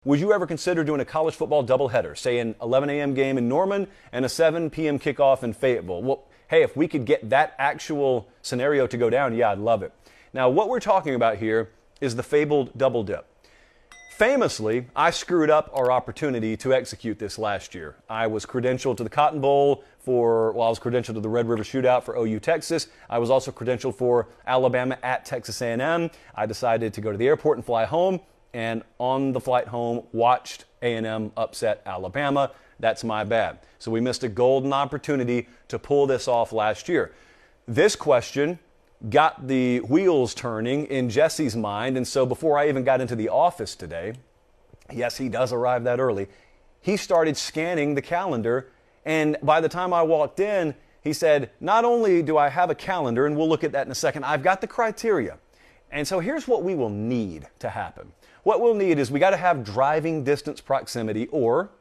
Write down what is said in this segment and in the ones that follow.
would you ever consider doing a college football doubleheader, say an 11 a.m. game in Norman and a 7 p.m. kickoff in Fayetteville? Well, hey, if we could get that actual scenario to go down, yeah, I'd love it. Now, what we're talking about here is the fabled double dip. Famously, I screwed up our opportunity to execute this last year. I was credentialed to the Cotton Bowl I was credentialed to the Red River Shootout for OU Texas. I was also credentialed for Alabama at Texas A&M. I decided to go to the airport and fly home, and on the flight home, watched A&M upset Alabama. That's my bad. So we missed a golden opportunity to pull this off last year. This question got the wheels turning in Jesse's mind, and so before I even got into the office today, yes, he does arrive that early, he started scanning the calendar, and by the time I walked in, he said, not only do I have a calendar, and we'll look at that in a second, I've got the criteria. And so here's what we will need to happen. What we'll need is we got to have driving distance proximity, or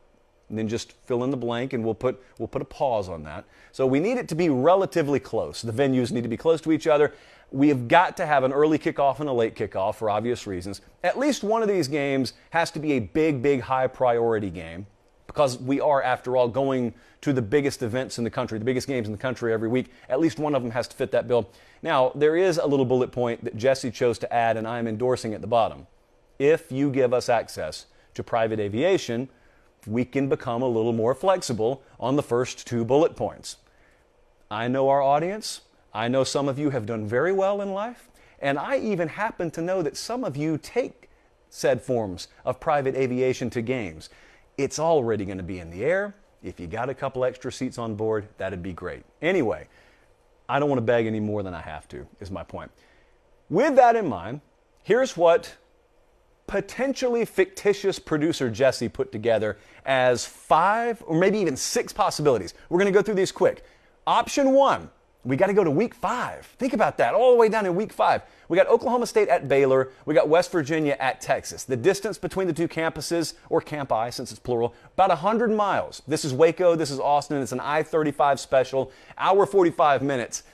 and then just fill in the blank, and we'll put a pause on that. So we need it to be relatively close. The venues need to be close to each other. We have got to have an early kickoff and a late kickoff for obvious reasons. At least one of these games has to be a big, high priority game, because we are, after all, going to the biggest events in the country, the biggest games in the country every week. At least one of them has to fit that bill. Now, there is a little bullet point that Jesse chose to add, and I'm endorsing at the bottom. If you give us access to private aviation, we can become a little more flexible on the first 2 bullet points. I know our audience. I know some of you have done very well in life, and I even happen to know that some of you take said forms of private aviation to games. It's already going to be in the air. If you got a couple extra seats on board, that'd be great. Anyway, I don't want to beg any more than I have to, is my point. With that in mind, here's what potentially fictitious producer Jesse put together as 5 or maybe even 6 possibilities. We're going to go through these quick. Option 1, we got to go to week 5. Think about that, all the way down in week 5. We got Oklahoma State at Baylor. We got West Virginia at Texas. The distance between the 2 campuses, or campi since it's plural, about 100 miles. This is Waco, this is Austin. It's an I-35 special, hour 45 minutes.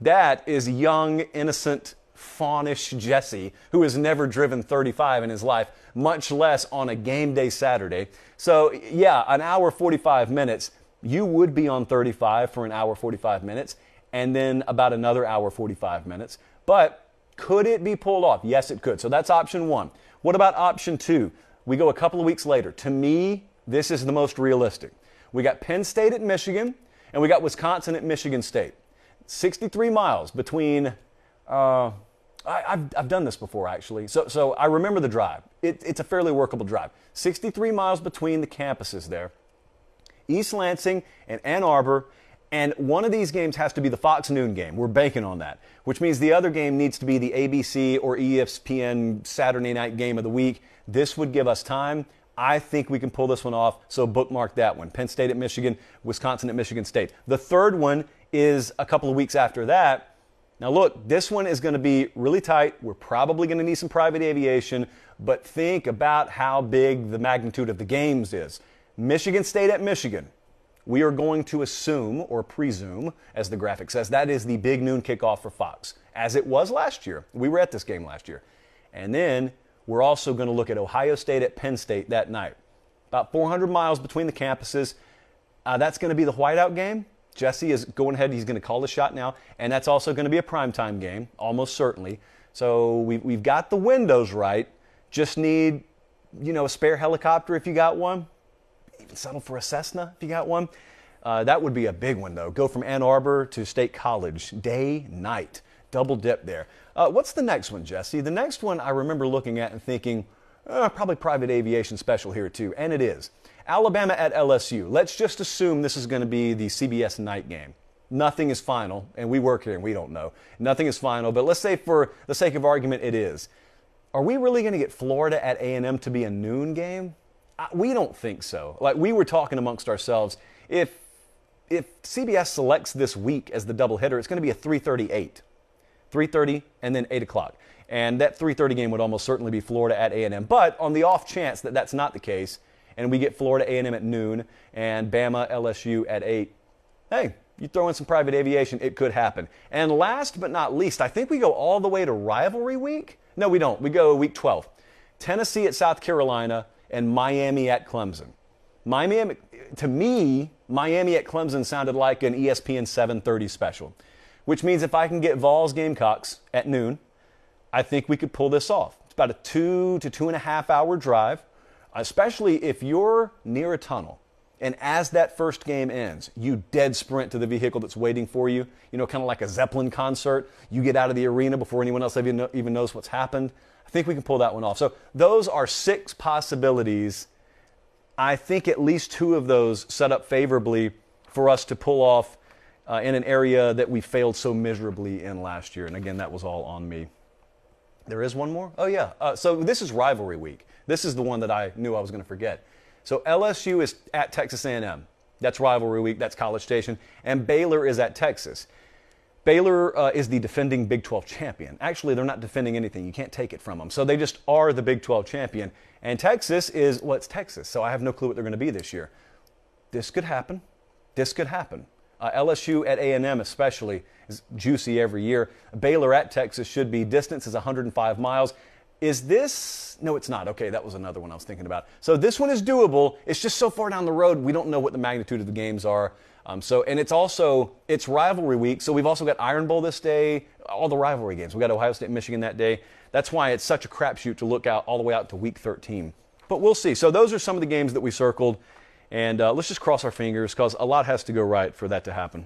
That is young, innocent, faunish Jesse, who has never driven 35 in his life, much less on a game day Saturday. So yeah, an hour 45 minutes, you would be on 35 for an hour 45 minutes, and then about another hour 45 minutes. But could it be pulled off? Yes, it could. So that's option 1. What about option 2? We go a couple of weeks later. To me, this is the most realistic. We got Penn State at Michigan, and we got Wisconsin at Michigan State. 63 miles between I've done this before, actually. So I remember the drive. It's a fairly workable drive. 63 miles between the campuses there. East Lansing and Ann Arbor. And one of these games has to be the Fox Noon game. We're banking on that, which means the other game needs to be the ABC or ESPN Saturday night game of the week. This would give us time. I think we can pull this one off, so bookmark that one. Penn State at Michigan, Wisconsin at Michigan State. The third one is a couple of weeks after that. Now look, this one is going to be really tight. We're probably going to need some private aviation, but think about how big the magnitude of the games is. Michigan State at Michigan. We are going to assume, or presume, as the graphic says, that is the big noon kickoff for Fox, as it was last year. We were at this game last year. And then we're also going to look at Ohio State at Penn State that night. About 400 miles between the campuses. That's going to be the whiteout game. Jesse is going ahead. He's going to call the shot now. And that's also going to be a primetime game, almost certainly. So we've got the windows right. Just need, a spare helicopter if you got one. Even settle for a Cessna if you got one. That would be a big one, though. Go from Ann Arbor to State College, day, night. Double dip there. What's the next one, Jesse? The next one I remember looking at and thinking, probably private aviation special here, too. And it is. Alabama at LSU. Let's just assume this is going to be the CBS night game. Nothing is final, and we work here and we don't know. Nothing is final, but let's say for the sake of argument it is. Are we really going to get Florida at A&M to be a noon game? We don't think so. Like, we were talking amongst ourselves, if CBS selects this week as the doubleheader, it's going to be a 3:38. 3:30 and then 8 o'clock. And that 3:30 game would almost certainly be Florida at A&M. But on the off chance that that's not the case, and we get Florida A&M at noon and Bama LSU at 8, hey, you throw in some private aviation, it could happen. And last but not least, I think we go all the way to rivalry week. No, we don't. We go week 12. Tennessee at South Carolina and Miami at Clemson. Miami, to me, Miami at Clemson sounded like an ESPN 7:30 special, which means if I can get Vols Gamecocks at noon, I think we could pull this off. It's about a 2 to 2.5 hour drive, especially if you're near a tunnel. And as that first game ends, you dead sprint to the vehicle that's waiting for you, kind of like a Zeppelin concert. You get out of the arena before anyone else even knows what's happened. I think we can pull that one off. So those are 6 possibilities. I think at least 2 of those set up favorably for us to pull off in an area that we failed so miserably in last year. And again, that was all on me. There is one more? Oh, yeah. So this is rivalry week. This is the one that I knew I was going to forget. So LSU is at Texas A&M. That's rivalry week. That's College Station. And Baylor is at Texas. Baylor is the defending Big 12 champion. Actually, they're not defending anything. You can't take it from them. So they just are the Big 12 champion. And Texas is, well, it's Texas. So I have no clue what they're going to be this year. This could happen. This could happen. LSU at A&M especially is juicy every year. Baylor at Texas should be. Distance is 105 miles. Is this? No, it's not. Okay, that was another one I was thinking about. So this one is doable. It's just so far down the road, we don't know what the magnitude of the games are. And it's rivalry week, so we've also got Iron Bowl this day, all the rivalry games. We got Ohio State, Michigan that day. That's why it's such a crapshoot to look out all the way out to week 13. But we'll see. So those are some of the games that we circled, and let's just cross our fingers because a lot has to go right for that to happen.